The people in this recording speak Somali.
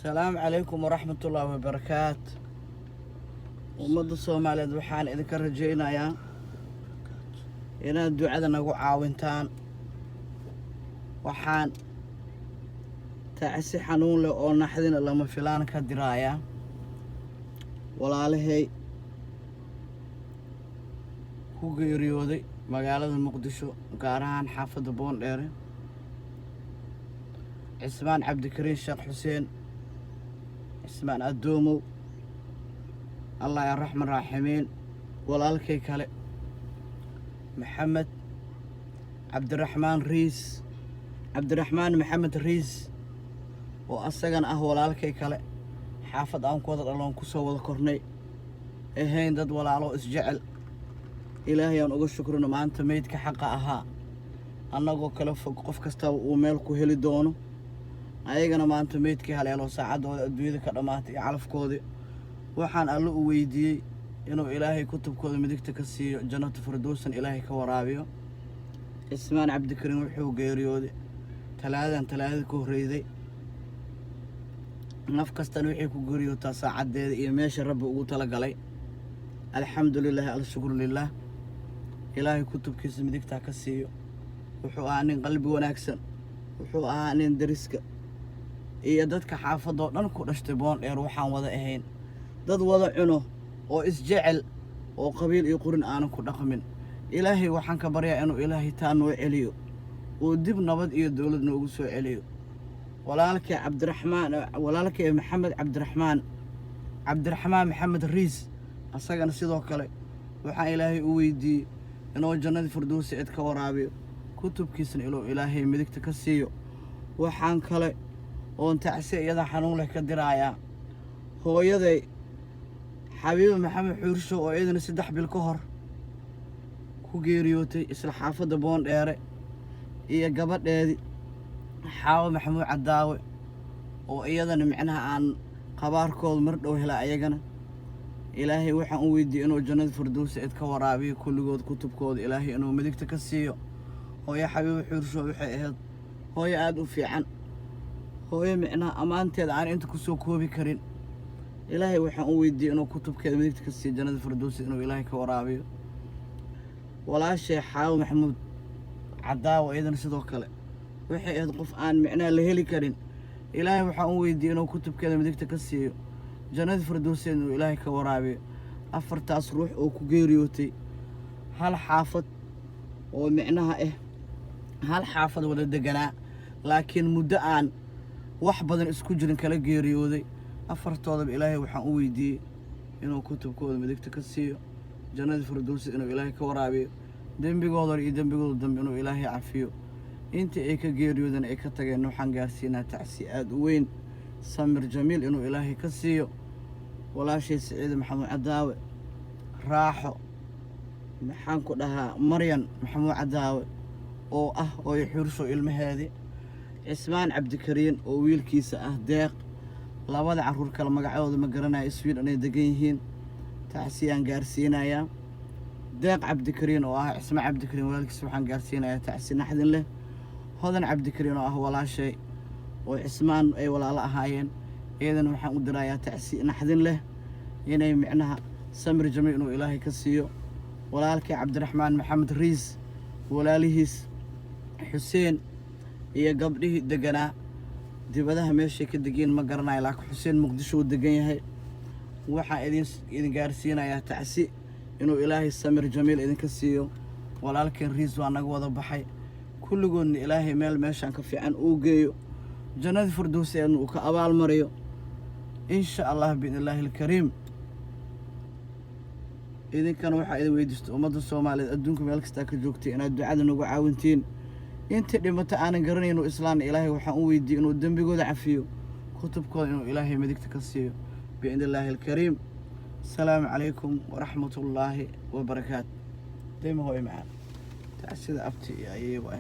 السلام عليكم ورحمة الله وبركاته. ومدة الصومالية waxaan idinka rajaynayaa inaad ducada nagu caawintaan. waxaan tacsi xanuun leh oo naxdin lama filaan ka diraya walaalahay ku geeriyooday magaalada Muqdisho gaar ahaan xaafadda Boondheere. Cismaan Cabdikariin Sheekh Xuseen Cismaan Adoomow الله يرحم الراحمين. walaalkay kale محمد عبد الرحمن محمد ريس oo asagana ah walaalkay kale xaafad aan ku wada dhaloon ku soo wada kornay ahayn dad walaalo isjecel. ilaahay aan uga shukrino maanta meydka xaqa ahaa annagoo kala fog qof kasta uu meel ku heli doono. ayagana maanta meydkii haleelo saacadooda adduunyada ka dhamaatay calafkoodii waxaan alle u weydiiyey inuu ilaahay kutubkooda midigta ka siiyo jannatu firdawsan ilaahay ka waraabiyo. Cismaan Cabdikariin wuxuu geeriyooday talaadada ku horreeyay. naf kastana wixii ku geeriyootaa saacadeeda iyo meesha rabbi ugu tala galay. alxamdulillaah alshukru lillaah. ilaahay kutubkiisa midigta ka siiyo. wuxuu ahaa nin qalbi wanaagsan. wuxuu ahaa nin dariska iyo dadka xaafadoo dhan ku dhashtay Boondheere waxaan wada ahayn dad wada cuno oo isjecel oo qabiil iyo qurin aan ku dhaqmin. ilaahay waxaan ka baryaa inuu ilaahay taa noo celiyo oo dib nabad iyo dawlad noogu soo celiyo. walaalkay maxamed cabdiraxmaan maxamed riis asagana sidoo kale waxaan ilaahay u weydiiyey inuu jannada firdawsi cid ka waraabiyo kutubkiisana inuu ilaahay midigta ka siiyo. waxaan kale oon tacsi iyada xanuun leh ka dirayaa hooyaday xabiibo maxamed xuursho oo iyadana 3 bil ka hor ku geeriyootay isla xaafadda Boondheere iyo gabadheedii xaawo maxamuud cadaawe oo iyadana micnaha aan qabaarkood mar dhow hela ayagana. ilaahay waxaan u weydiiyey inuu jannada firdawsi cid ka waraabiyo kulligood kutubkooda ilaahay inuu midigta ka siiyo. hooyo xabiibo xuursho waxay ahayd hooyo aad u fiican, hooyo micnaha ammaanteeda aan inta ku soo koobi karin. ilaahay waxaan u weydiiyey inuu kutubkeeda midigta ka siiyo jannada firdawsi inuu ilaahay ka waraabiyo. walaashay xaawo maxamuud cadaawe iyadana sidoo kale waxay ahayd qof aan micnaha la heli karin. ilaahay waxaan u weydiiyey inuu kutubkeeda midigta ka siiyo jannada firdawsi inuu ilaahay ka waraabiyo. 4taas ruux oo ku geeriyootay hal xaafad oo micnaha hal xaafad wada deganaa laakiin muddo aan wax badan isku jirin kala geeriyooday. 4toodaba ilaahay waxaan u weydiiyey inuu kutubkooda midigta ka siiyo jannada firdawsi inuu ilaahay ka waraabiyo. dembigooda iyo dembigooda dambe inuu ilaahay cafiyo. intii ay ka geeriyoodeen ay ka tageen waxaan gaarsiinaa tacsi aad u weyn samir jamiil inuu ilaahay ka siiyo. walaashay Siciid maxamuud cadaawe raaxo maxaan ku dhahaa maryan maxamuud cadaawe oo ah hooyo xuursho ilmaheedii. Cismaan Cabdikariin oo wiilkiisa ah deeq labada caruur kala magacooda ma garanayo Sweden ay degan yihiin. tacsiyaan gaarsiinayaa deeq Cabdikariin oo ah Cismaan Cabdikariin walaalkiis waxaan gaarsiinayaa tacsi naxdin leh. hodan Cabdikariin oo ah walaashay oo Cismaan ay walaalo ahaayeen iyadana waxaan u dirayaa tacsi naxdin leh inay micnaha samir jamiil inuu ilaahay ka siiyo. walaalkay cabdiraxmaan maxamed riis walaalihiis xuseen iyo gabdhihii deganaa dibadaha meeshay ka degeen ma garanayo laakiin xuseen Muqdisho uu degan yahay. waxaan idin gaarsiinayaa tacsi inuu ilaahay samir jamiil idinka siiyo. walaalkeen riis waa naga wada baxay kulligoodna ilaahay meeshaan ka fiican uu geeyo jannada firdawsi uu ka abaal mariyo insha Allah biidnillaahi alkariim. idinkana waxaa idin weydiistay ummadda Soomaaliyeed adduunka meel kasta ka joogtay inaad ducada nagu caawintiin. inta dhimata aanan garanayno islaamna ilaahay waxaan u weydiiyey inuu dembigooda cafiyo kutubkooda inuu ilaahay midigta ka siiyo biidnillaahi alkariim. السلام عليكم ورحمة الله وبركاته. دايما هو معنا تعسيد أبتي يا أيوة.